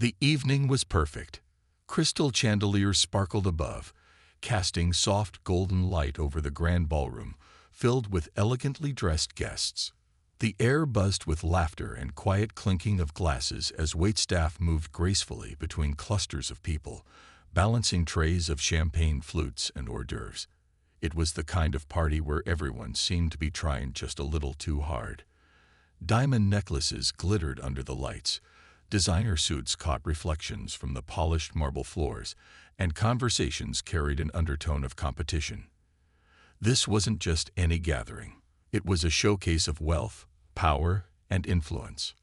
The evening was perfect. Crystal chandeliers sparkled above, casting soft golden light over the grand ballroom, filled with elegantly dressed guests. The air buzzed with laughter and quiet clinking of glasses as waitstaff moved gracefully between clusters of people, balancing trays of champagne flutes and hors d'oeuvres. It was the kind of party where everyone seemed to be trying just a little too hard. Diamond necklaces glittered under the lights, designer suits caught reflections from the polished marble floors, and conversations carried an undertone of competition. This wasn't just any gathering. It was a showcase of wealth, power, and influence.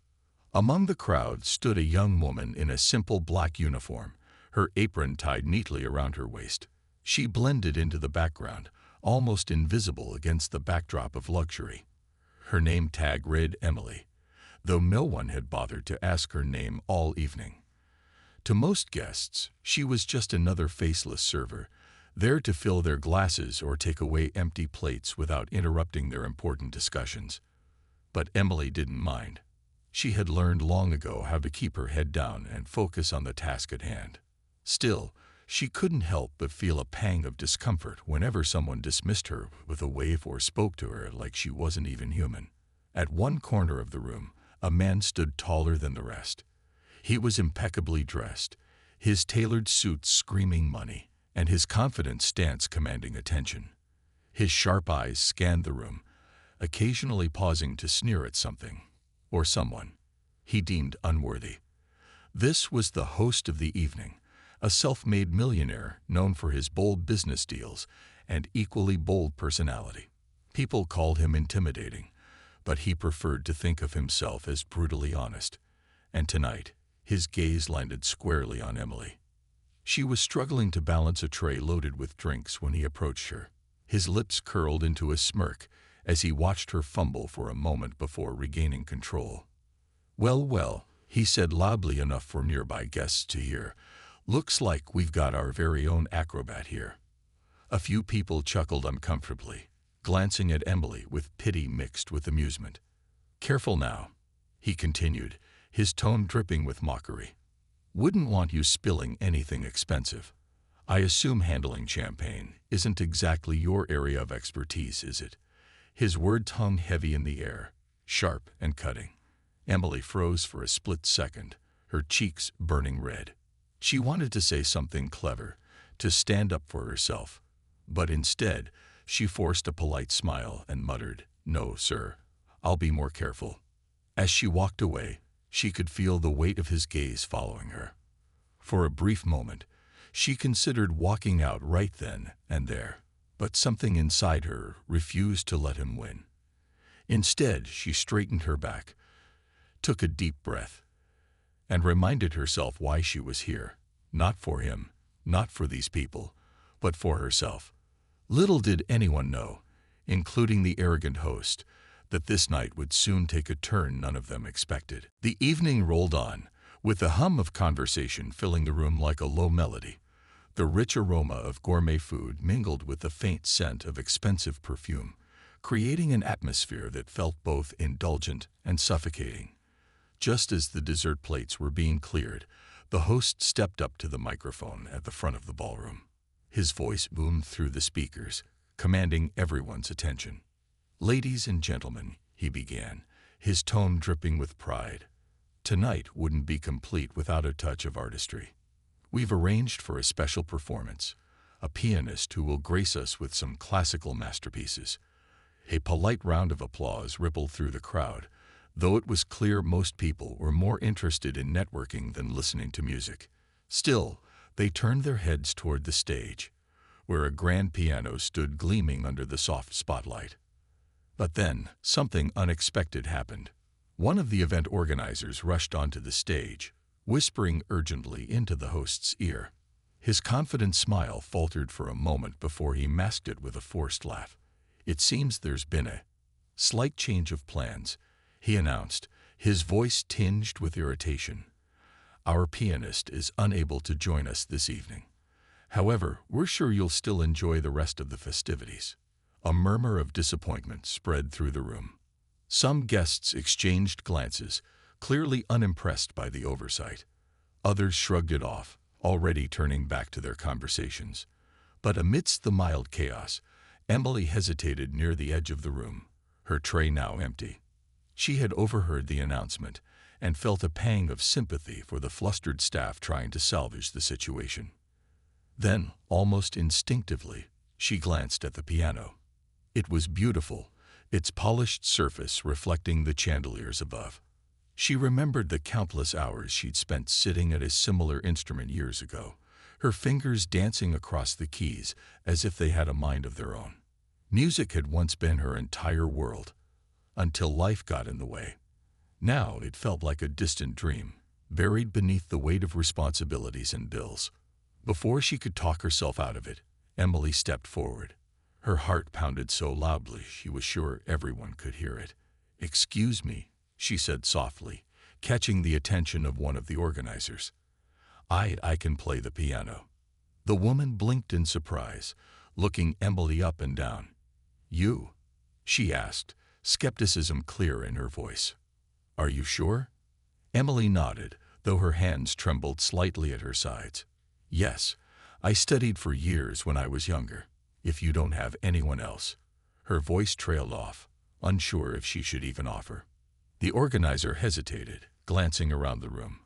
Among the crowd stood a young woman in a simple black uniform, her apron tied neatly around her waist. She blended into the background, almost invisible against the backdrop of luxury. Her name tag read Emily, though no one had bothered to ask her name all evening. To most guests, she was just another faceless server, there to fill their glasses or take away empty plates without interrupting their important discussions. But Emily didn't mind. She had learned long ago how to keep her head down and focus on the task at hand. Still, she couldn't help but feel a pang of discomfort whenever someone dismissed her with a wave or spoke to her like she wasn't even human. At one corner of the room, a man stood taller than the rest. He was impeccably dressed, his tailored suit screaming money, and his confident stance commanding attention. His sharp eyes scanned the room, occasionally pausing to sneer at something or someone he deemed unworthy. This was the host of the evening, a self-made millionaire known for his bold business deals and equally bold personality. People called him intimidating, but he preferred to think of himself as brutally honest. And tonight, his gaze landed squarely on Emily. She was struggling to balance a tray loaded with drinks when he approached her. His lips curled into a smirk as he watched her fumble for a moment before regaining control. "Well, well," he said loudly enough for nearby guests to hear. "Looks like we've got our very own acrobat here." A few people chuckled uncomfortably, glancing at Emily with pity mixed with amusement. "Careful now," he continued, his tone dripping with mockery. "Wouldn't want you spilling anything expensive. I assume handling champagne isn't exactly your area of expertise, is it?" His words hung heavy in the air, sharp and cutting. Emily froze for a split second, her cheeks burning red. She wanted to say something clever, to stand up for herself, but instead, she forced a polite smile and muttered, "No, sir, I'll be more careful." As she walked away, she could feel the weight of his gaze following her. For a brief moment, she considered walking out right then and there, but something inside her refused to let him win. Instead, she straightened her back, took a deep breath, and reminded herself why she was here. Not for him, not for these people, but for herself. Little did anyone know, including the arrogant host, that this night would soon take a turn none of them expected. The evening rolled on, with the hum of conversation filling the room like a low melody. The rich aroma of gourmet food mingled with the faint scent of expensive perfume, creating an atmosphere that felt both indulgent and suffocating. Just as the dessert plates were being cleared, the host stepped up to the microphone at the front of the ballroom. His voice boomed through the speakers, commanding everyone's attention. "Ladies and gentlemen," he began, his tone dripping with pride. "Tonight wouldn't be complete without a touch of artistry. We've arranged for a special performance, a pianist who will grace us with some classical masterpieces." A polite round of applause rippled through the crowd, though it was clear most people were more interested in networking than listening to music. Still, they turned their heads toward the stage, where a grand piano stood gleaming under the soft spotlight. But then, something unexpected happened. One of the event organizers rushed onto the stage, whispering urgently into the host's ear. His confident smile faltered for a moment before he masked it with a forced laugh. "It seems there's been a slight change of plans," he announced, his voice tinged with irritation. "Our pianist is unable to join us this evening. However, we're sure you'll still enjoy the rest of the festivities." A murmur of disappointment spread through the room. Some guests exchanged glances, clearly unimpressed by the oversight. Others shrugged it off, already turning back to their conversations. But amidst the mild chaos, Emily hesitated near the edge of the room, her tray now empty. She had overheard the announcement and felt a pang of sympathy for the flustered staff trying to salvage the situation. Then, almost instinctively, she glanced at the piano. It was beautiful, its polished surface reflecting the chandeliers above. She remembered the countless hours she'd spent sitting at a similar instrument years ago, her fingers dancing across the keys as if they had a mind of their own. Music had once been her entire world, until life got in the way. Now it felt like a distant dream, buried beneath the weight of responsibilities and bills. Before she could talk herself out of it, Emily stepped forward. Her heart pounded so loudly she was sure everyone could hear it. "Excuse me," she said softly, catching the attention of one of the organizers. I can play the piano." The woman blinked in surprise, looking Emily up and down. "You?" she asked, skepticism clear in her voice. "Are you sure?" Emily nodded, though her hands trembled slightly at her sides. "Yes, I studied for years when I was younger. If you don't have anyone else." Her voice trailed off, unsure if she should even offer. The organizer hesitated, glancing around the room.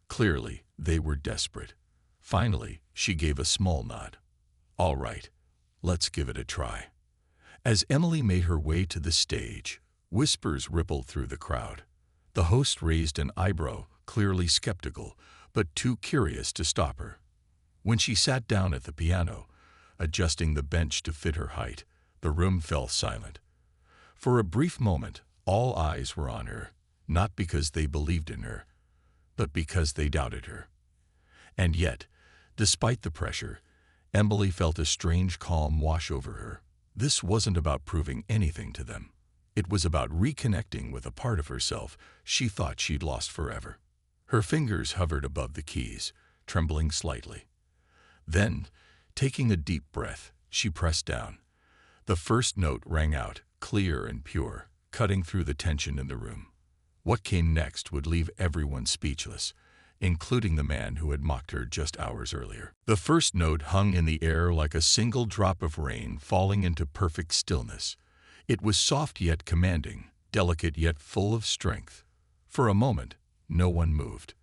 Clearly, they were desperate. Finally, she gave a small nod. "All right, let's give it a try." As Emily made her way to the stage, whispers rippled through the crowd. The host raised an eyebrow, clearly skeptical, but too curious to stop her. When she sat down at the piano, adjusting the bench to fit her height, the room fell silent. For a brief moment, all eyes were on her, not because they believed in her, but because they doubted her. And yet, despite the pressure, Emily felt a strange calm wash over her. This wasn't about proving anything to them. It was about reconnecting with a part of herself she thought she'd lost forever. Her fingers hovered above the keys, trembling slightly. Then, taking a deep breath, she pressed down. The first note rang out, clear and pure, cutting through the tension in the room. What came next would leave everyone speechless, including the man who had mocked her just hours earlier. The first note hung in the air like a single drop of rain falling into perfect stillness. It was soft yet commanding, delicate yet full of strength. For a moment, no one moved.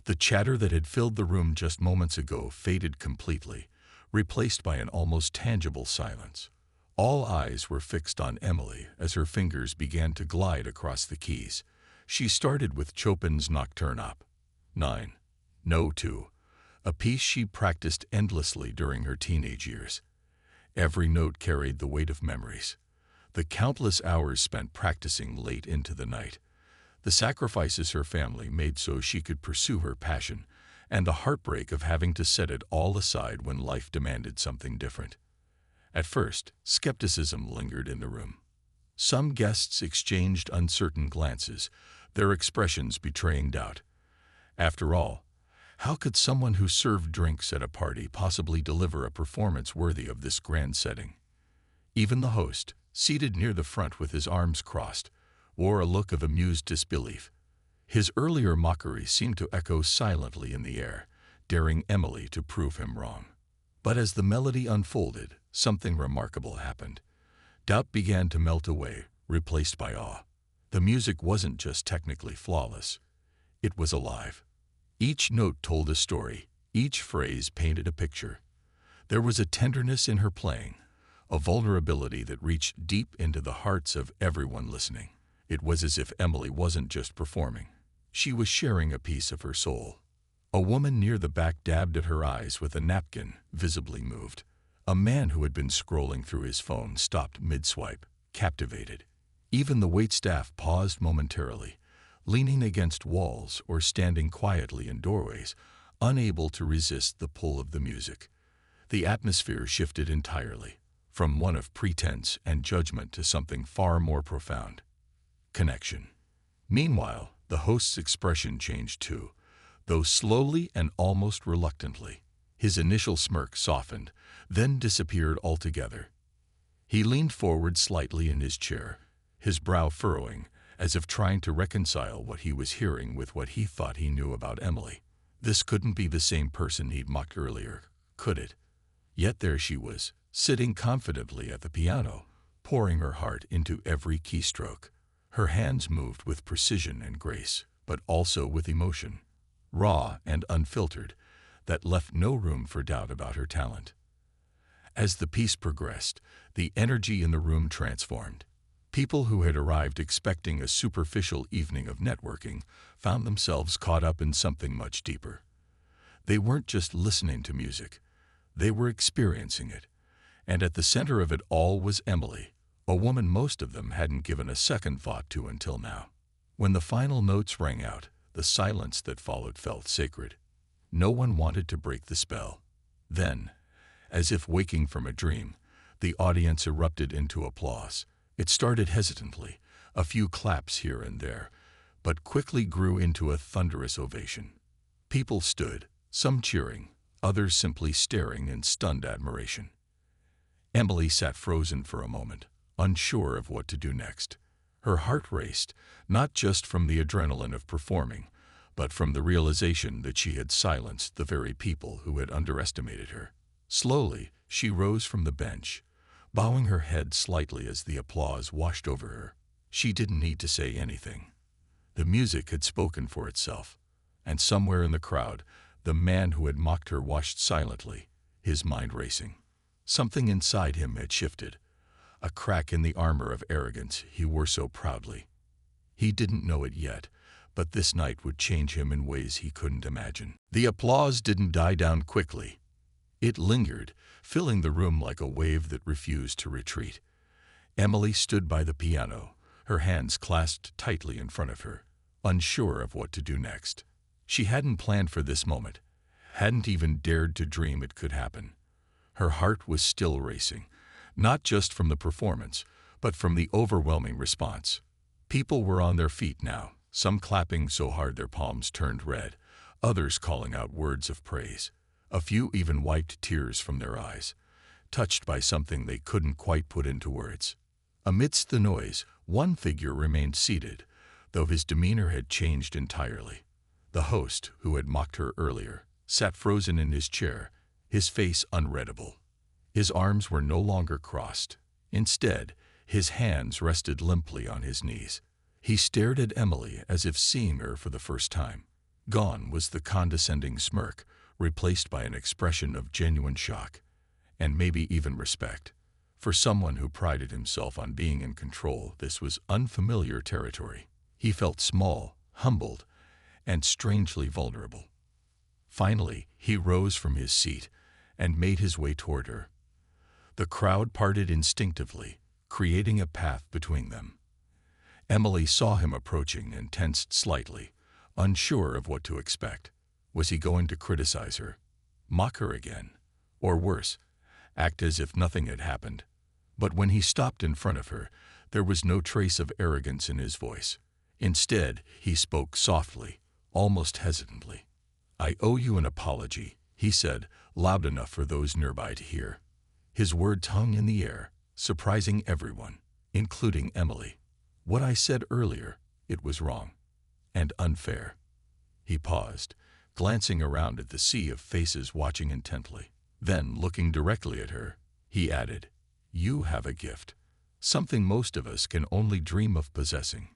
The chatter that had filled the room just moments ago faded completely, replaced by an almost tangible silence. All eyes were fixed on Emily as her fingers began to glide across the keys. She started with Chopin's Nocturne Op. 9. No. 2, a piece she practiced endlessly during her teenage years. Every note carried the weight of memories. The countless hours spent practicing late into the night. The sacrifices her family made so she could pursue her passion, and the heartbreak of having to set it all aside when life demanded something different. At first, skepticism lingered in the room. Some guests exchanged uncertain glances, their expressions betraying doubt. After all, how could someone who served drinks at a party possibly deliver a performance worthy of this grand setting? Even the host, seated near the front with his arms crossed, wore a look of amused disbelief. His earlier mockery seemed to echo silently in the air, daring Emily to prove him wrong. But as the melody unfolded, something remarkable happened. Doubt began to melt away, replaced by awe. The music wasn't just technically flawless. It was alive. Each note told a story, each phrase painted a picture. There was a tenderness in her playing, a vulnerability that reached deep into the hearts of everyone listening. It was as if Emily wasn't just performing. She was sharing a piece of her soul. A woman near the back dabbed at her eyes with a napkin, visibly moved. A man who had been scrolling through his phone stopped mid-swipe, captivated. Even the waitstaff paused momentarily, leaning against walls or standing quietly in doorways, unable to resist the pull of the music. The atmosphere shifted entirely, from one of pretense and judgment to something far more profound: connection. Meanwhile, the host's expression changed too, though slowly and almost reluctantly. His initial smirk softened, then disappeared altogether. He leaned forward slightly in his chair, his brow furrowing, as if trying to reconcile what he was hearing with what he thought he knew about Emily. This couldn't be the same person he'd mocked earlier, could it? Yet there she was, sitting confidently at the piano, pouring her heart into every keystroke. Her hands moved with precision and grace, but also with emotion, raw and unfiltered, that left no room for doubt about her talent. As the piece progressed, the energy in the room transformed. People who had arrived expecting a superficial evening of networking found themselves caught up in something much deeper. They weren't just listening to music, they were experiencing it. And at the center of it all was Emily, a woman most of them hadn't given a second thought to until now. When the final notes rang out, the silence that followed felt sacred. No one wanted to break the spell. Then, as if waking from a dream, the audience erupted into applause. It started hesitantly, a few claps here and there, but quickly grew into a thunderous ovation. People stood, some cheering, others simply staring in stunned admiration. Emily sat frozen for a moment, unsure of what to do next. Her heart raced, not just from the adrenaline of performing, but from the realization that she had silenced the very people who had underestimated her. Slowly, she rose from the bench, bowing her head slightly as the applause washed over her. She didn't need to say anything. The music had spoken for itself, and somewhere in the crowd, the man who had mocked her watched silently, his mind racing. Something inside him had shifted, a crack in the armor of arrogance he wore so proudly. He didn't know it yet, but this night would change him in ways he couldn't imagine. The applause didn't die down quickly. It lingered, filling the room like a wave that refused to retreat. Emily stood by the piano, her hands clasped tightly in front of her, unsure of what to do next. She hadn't planned for this moment, hadn't even dared to dream it could happen. Her heart was still racing, not just from the performance, but from the overwhelming response. People were on their feet now, some clapping so hard their palms turned red, others calling out words of praise. A few even wiped tears from their eyes, touched by something they couldn't quite put into words. Amidst the noise, one figure remained seated, though his demeanor had changed entirely. The host, who had mocked her earlier, sat frozen in his chair, his face unreadable. His arms were no longer crossed. Instead, his hands rested limply on his knees. He stared at Emily as if seeing her for the first time. Gone was the condescending smirk, replaced by an expression of genuine shock, and maybe even respect. For someone who prided himself on being in control, this was unfamiliar territory. He felt small, humbled, and strangely vulnerable. Finally, he rose from his seat and made his way toward her. The crowd parted instinctively, creating a path between them. Emily saw him approaching and tensed slightly, unsure of what to expect. Was he going to criticize her, mock her again, or worse, act as if nothing had happened? But when he stopped in front of her, there was no trace of arrogance in his voice. Instead, he spoke softly, almost hesitantly. "I owe you an apology," he said, loud enough for those nearby to hear. His words hung in the air, surprising everyone, including Emily. "What I said earlier, it was wrong and unfair." He paused, glancing around at the sea of faces watching intently. Then, looking directly at her, he added, "You have a gift, something most of us can only dream of possessing."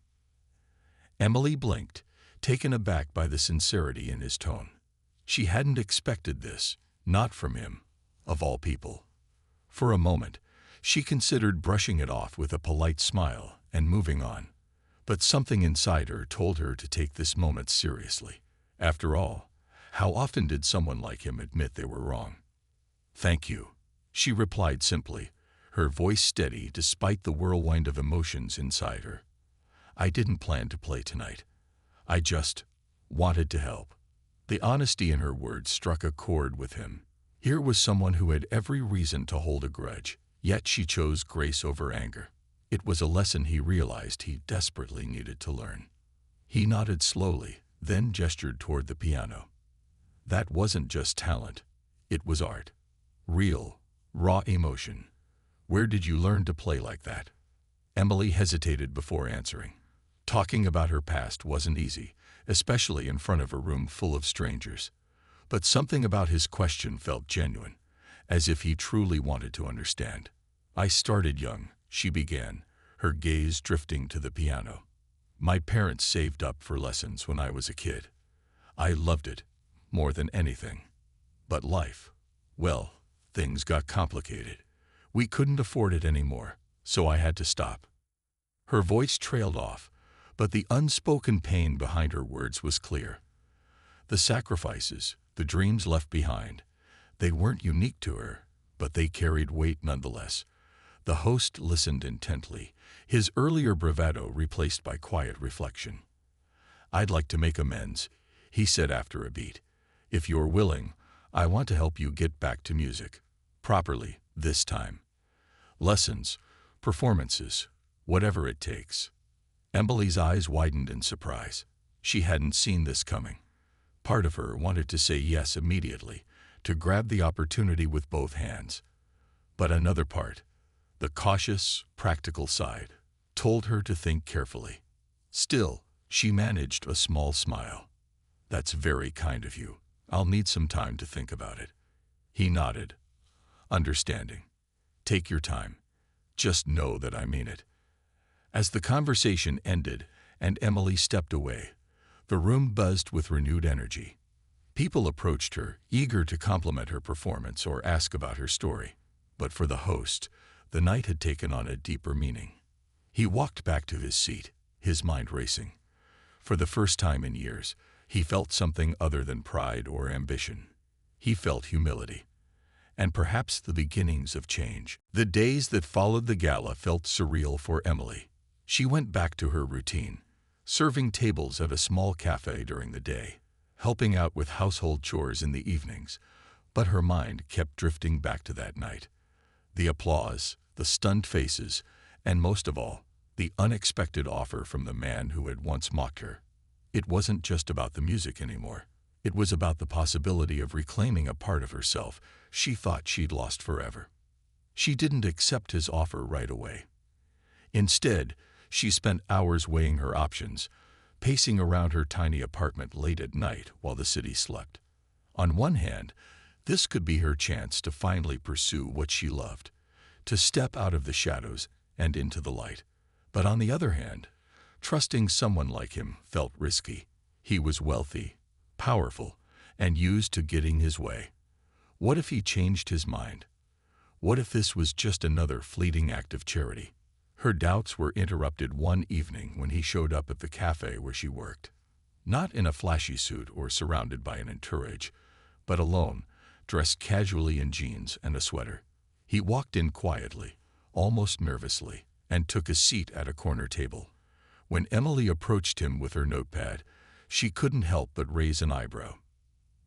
Emily blinked, taken aback by the sincerity in his tone. She hadn't expected this, not from him, of all people. For a moment, she considered brushing it off with a polite smile and moving on. But something inside her told her to take this moment seriously. After all, how often did someone like him admit they were wrong? "Thank you," she replied simply, her voice steady despite the whirlwind of emotions inside her. "I didn't plan to play tonight. I just wanted to help." The honesty in her words struck a chord with him. Here was someone who had every reason to hold a grudge, yet she chose grace over anger. It was a lesson he realized he desperately needed to learn. He nodded slowly, then gestured toward the piano. That wasn't just talent, it was art. Real, raw emotion. "Where did you learn to play like that?" Emily hesitated before answering. Talking about her past wasn't easy, especially in front of a room full of strangers. But something about his question felt genuine, as if he truly wanted to understand. "I started young," she began, her gaze drifting to the piano. "My parents saved up for lessons when I was a kid. I loved it, more than anything. But life, well, things got complicated. We couldn't afford it anymore, so I had to stop." Her voice trailed off, but the unspoken pain behind her words was clear. The sacrifices, the dreams left behind, they weren't unique to her, but they carried weight nonetheless. The host listened intently, his earlier bravado replaced by quiet reflection. "I'd like to make amends," he said after a beat. "If you're willing, I want to help you get back to music. Properly, this time. Lessons, performances, whatever it takes." Emily's eyes widened in surprise. She hadn't seen this coming. Part of her wanted to say yes immediately, to grab the opportunity with both hands. But another part, the cautious, practical side, told her to think carefully. Still, she managed a small smile. "That's very kind of you. I'll need some time to think about it." He nodded, understanding. "Take your time. Just know that I mean it." As the conversation ended and Emily stepped away, the room buzzed with renewed energy. People approached her, eager to compliment her performance or ask about her story. But for the host, the night had taken on a deeper meaning. He walked back to his seat, his mind racing. For the first time in years, he felt something other than pride or ambition. He felt humility, and perhaps the beginnings of change. The days that followed the gala felt surreal for Emily. She went back to her routine, serving tables at a small cafe during the day, helping out with household chores in the evenings, but her mind kept drifting back to that night. The applause, the stunned faces, and most of all, the unexpected offer from the man who had once mocked her. It wasn't just about the music anymore. It was about the possibility of reclaiming a part of herself she thought she'd lost forever. She didn't accept his offer right away. Instead, she spent hours weighing her options, pacing around her tiny apartment late at night while the city slept. On one hand, this could be her chance to finally pursue what she loved, to step out of the shadows and into the light. But on the other hand, trusting someone like him felt risky. He was wealthy, powerful, and used to getting his way. What if he changed his mind? What if this was just another fleeting act of charity? Her doubts were interrupted one evening when he showed up at the cafe where she worked. Not in a flashy suit or surrounded by an entourage, but alone, dressed casually in jeans and a sweater. He walked in quietly, almost nervously, and took a seat at a corner table. When Emily approached him with her notepad, she couldn't help but raise an eyebrow.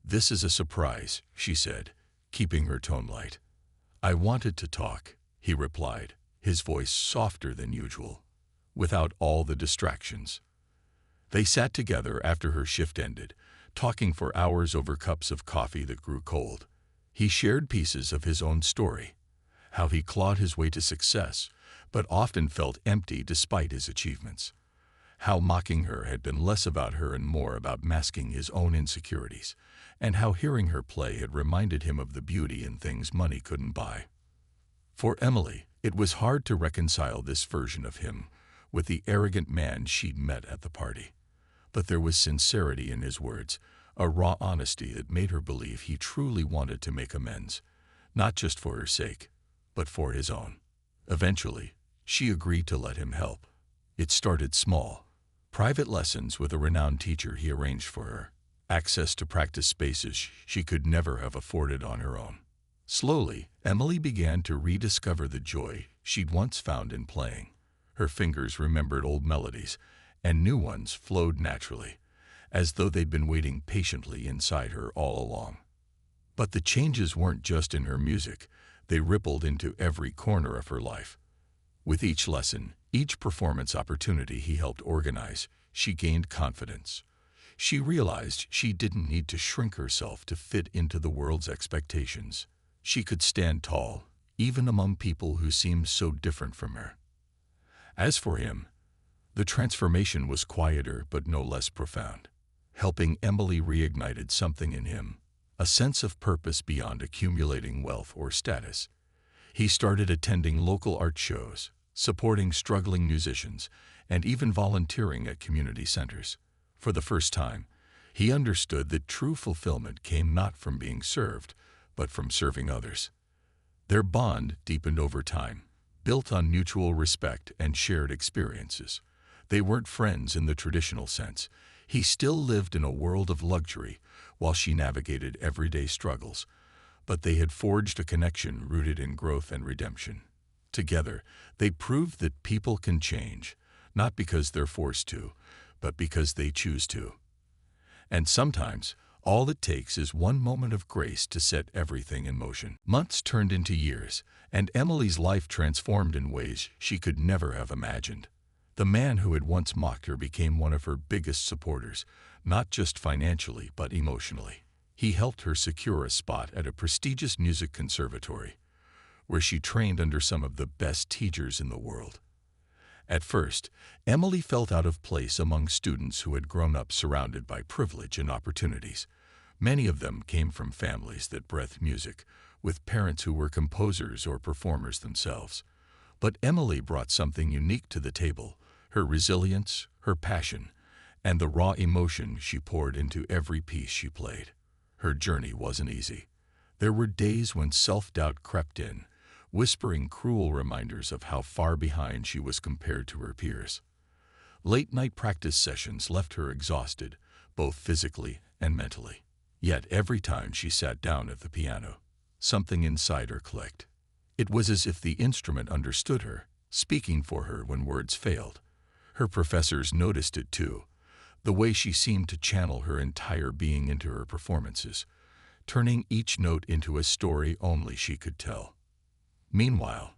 "This is a surprise," she said, keeping her tone light. "I wanted to talk," he replied, his voice softer than usual, without all the distractions. They sat together after her shift ended, talking for hours over cups of coffee that grew cold. He shared pieces of his own story, how he clawed his way to success, but often felt empty despite his achievements. How mocking her had been less about her and more about masking his own insecurities, and how hearing her play had reminded him of the beauty in things money couldn't buy. For Emily, it was hard to reconcile this version of him with the arrogant man she'd met at the party. But there was sincerity in his words, a raw honesty that made her believe he truly wanted to make amends, not just for her sake, but for his own. Eventually, she agreed to let him help. It started small. Private lessons with a renowned teacher he arranged for her, access to practice spaces she could never have afforded on her own. Slowly, Emily began to rediscover the joy she'd once found in playing. Her fingers remembered old melodies, and new ones flowed naturally, as though they'd been waiting patiently inside her all along. But the changes weren't just in her music, they rippled into every corner of her life. With each lesson, each performance opportunity he helped organize, she gained confidence. She realized she didn't need to shrink herself to fit into the world's expectations. She could stand tall, even among people who seemed so different from her. As for him, the transformation was quieter but no less profound. Helping Emily reignited something in him, a sense of purpose beyond accumulating wealth or status. He started attending local art shows, supporting struggling musicians, and even volunteering at community centers. For the first time, he understood that true fulfillment came not from being served, but from serving others. Their bond deepened over time, built on mutual respect and shared experiences. They weren't friends in the traditional sense. He still lived in a world of luxury while she navigated everyday struggles, but they had forged a connection rooted in growth and redemption. Together, they proved that people can change, not because they're forced to, but because they choose to. And sometimes, all it takes is one moment of grace to set everything in motion. Months turned into years, and Emily's life transformed in ways she could never have imagined. The man who had once mocked her became one of her biggest supporters, not just financially but emotionally. He helped her secure a spot at a prestigious music conservatory, where she trained under some of the best teachers in the world. At first, Emily felt out of place among students who had grown up surrounded by privilege and opportunities. Many of them came from families that breathed music, with parents who were composers or performers themselves. But Emily brought something unique to the table: her resilience, her passion, and the raw emotion she poured into every piece she played. Her journey wasn't easy. There were days when self-doubt crept in, whispering cruel reminders of how far behind she was compared to her peers. Late-night practice sessions left her exhausted, both physically and mentally. Yet every time she sat down at the piano, something inside her clicked. It was as if the instrument understood her, speaking for her when words failed. Her professors noticed it too, the way she seemed to channel her entire being into her performances, turning each note into a story only she could tell. Meanwhile,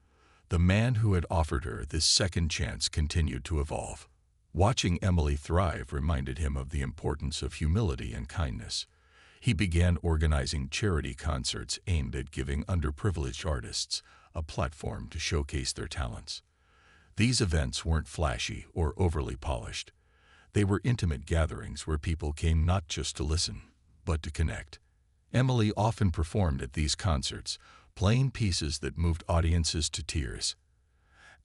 the man who had offered her this second chance continued to evolve. Watching Emily thrive reminded him of the importance of humility and kindness. He began organizing charity concerts aimed at giving underprivileged artists a platform to showcase their talents. These events weren't flashy or overly polished. They were intimate gatherings where people came not just to listen, but to connect. Emily often performed at these concerts, playing pieces that moved audiences to tears.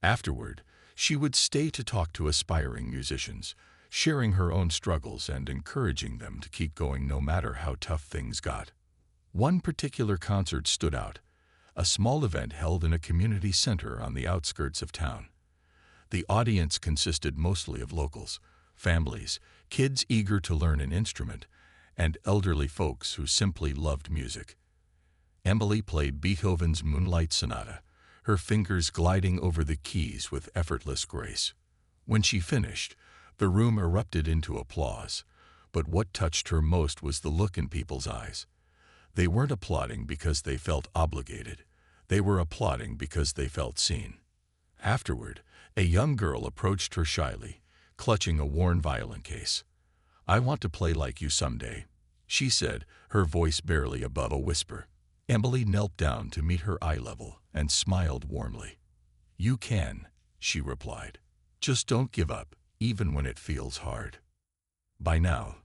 Afterward, she would stay to talk to aspiring musicians, sharing her own struggles and encouraging them to keep going no matter how tough things got. One particular concert stood out, a small event held in a community center on the outskirts of town. The audience consisted mostly of locals, families, kids eager to learn an instrument, and elderly folks who simply loved music. Emily played Beethoven's Moonlight Sonata, her fingers gliding over the keys with effortless grace. When she finished, the room erupted into applause, but what touched her most was the look in people's eyes. They weren't applauding because they felt obligated. They were applauding because they felt seen. Afterward, a young girl approached her shyly, clutching a worn violin case. "I want to play like you someday," she said, her voice barely above a whisper. Emily knelt down to meet her eye level and smiled warmly. "You can," she replied. "Just don't give up, even when it feels hard." By now,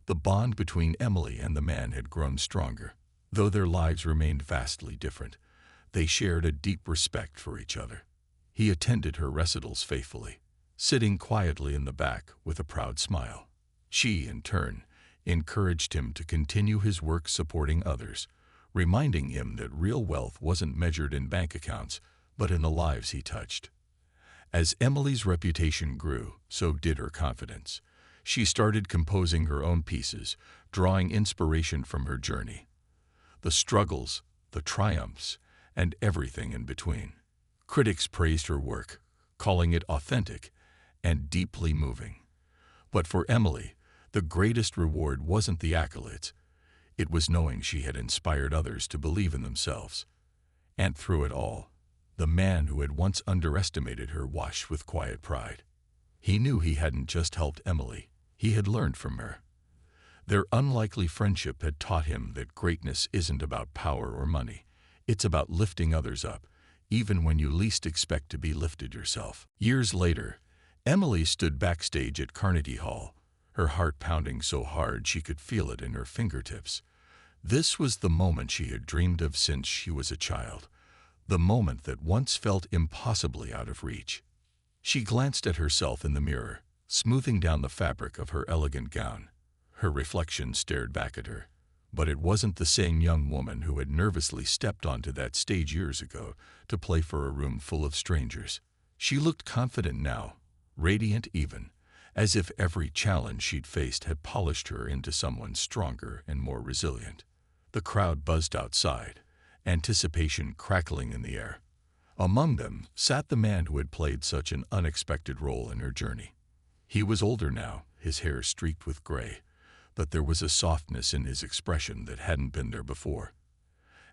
the bond between Emily and the man had grown stronger. Though their lives remained vastly different, they shared a deep respect for each other. He attended her recitals faithfully, sitting quietly in the back with a proud smile. She, in turn, encouraged him to continue his work supporting others, reminding him that real wealth wasn't measured in bank accounts, but in the lives he touched. As Emily's reputation grew, so did her confidence. She started composing her own pieces, drawing inspiration from her journey. The struggles, the triumphs, and everything in between. Critics praised her work, calling it authentic and deeply moving. But for Emily, the greatest reward wasn't the accolades. It was knowing she had inspired others to believe in themselves. And through it all, the man who had once underestimated her watched with quiet pride. He knew he hadn't just helped Emily, he had learned from her. Their unlikely friendship had taught him that greatness isn't about power or money. It's about lifting others up, even when you least expect to be lifted yourself. Years later, Emily stood backstage at Carnegie Hall, her heart pounding so hard she could feel it in her fingertips. This was the moment she had dreamed of since she was a child, the moment that once felt impossibly out of reach. She glanced at herself in the mirror, smoothing down the fabric of her elegant gown. Her reflection stared back at her, but it wasn't the same young woman who had nervously stepped onto that stage years ago to play for a room full of strangers. She looked confident now, radiant even, as if every challenge she'd faced had polished her into someone stronger and more resilient. The crowd buzzed outside, anticipation crackling in the air. Among them sat the man who had played such an unexpected role in her journey. He was older now, his hair streaked with gray, but there was a softness in his expression that hadn't been there before.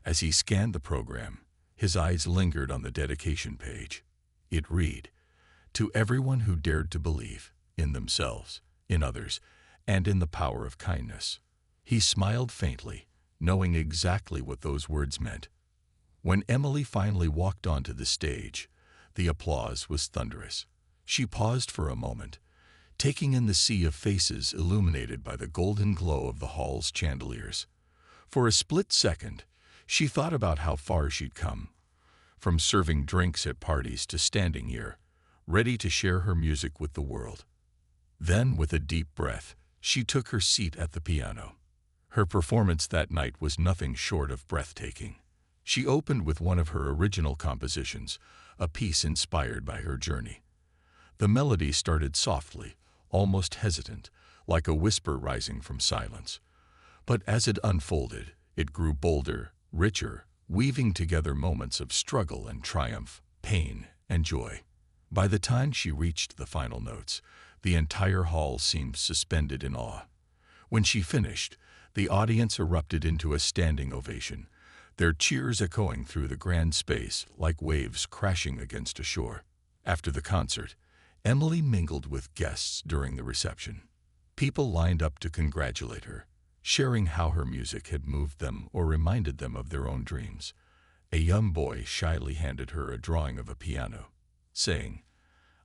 As he scanned the program, his eyes lingered on the dedication page. It read, "To everyone who dared to believe in themselves, in others, and in the power of kindness." He smiled faintly, knowing exactly what those words meant. When Emily finally walked onto the stage, the applause was thunderous. She paused for a moment, taking in the sea of faces illuminated by the golden glow of the hall's chandeliers. For a split second, she thought about how far she'd come, from serving drinks at parties to standing here, ready to share her music with the world. Then, with a deep breath, she took her seat at the piano. Her performance that night was nothing short of breathtaking. She opened with one of her original compositions, a piece inspired by her journey. The melody started softly, almost hesitant, like a whisper rising from silence. But as it unfolded, it grew bolder, richer, weaving together moments of struggle and triumph, pain and joy. By the time she reached the final notes, the entire hall seemed suspended in awe. When she finished, the audience erupted into a standing ovation, their cheers echoing through the grand space like waves crashing against a shore. After the concert, Emily mingled with guests during the reception. People lined up to congratulate her, sharing how her music had moved them or reminded them of their own dreams. A young boy shyly handed her a drawing of a piano, saying,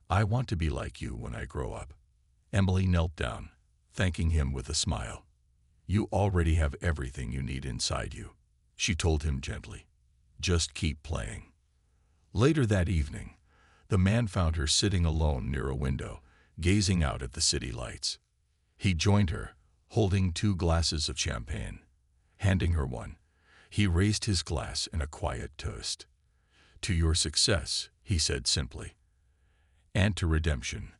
"I want to be like you when I grow up." Emily knelt down, thanking him with a smile. "You already have everything you need inside you," she told him gently. "Just keep playing." Later that evening, the man found her sitting alone near a window, gazing out at the city lights. He joined her, holding 2 glasses of champagne. Handing her one, he raised his glass in a quiet toast. "To your success," he said simply, "and to redemption,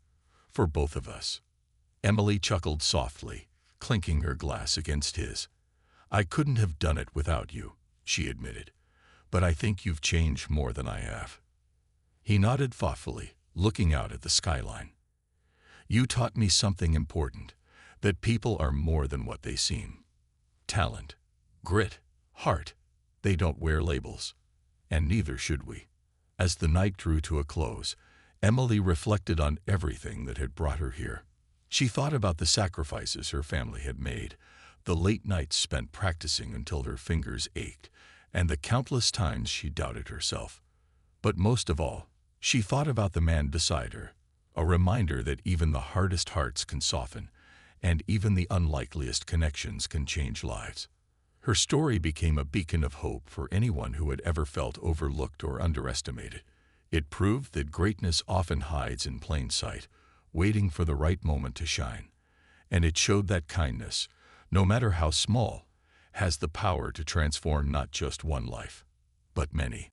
for both of us." Emily chuckled softly, clinking her glass against his. "I couldn't have done it without you," she admitted, "but I think you've changed more than I have." He nodded thoughtfully, looking out at the skyline. "You taught me something important, that people are more than what they seem. Talent, grit, heart, they don't wear labels. And neither should we." As the night drew to a close, Emily reflected on everything that had brought her here. She thought about the sacrifices her family had made, the late nights spent practicing until her fingers ached, and the countless times she doubted herself. But most of all, she thought about the man beside her, a reminder that even the hardest hearts can soften, and even the unlikeliest connections can change lives. Her story became a beacon of hope for anyone who had ever felt overlooked or underestimated. It proved that greatness often hides in plain sight, waiting for the right moment to shine. And it showed that kindness, no matter how small, has the power to transform not just one life, but many.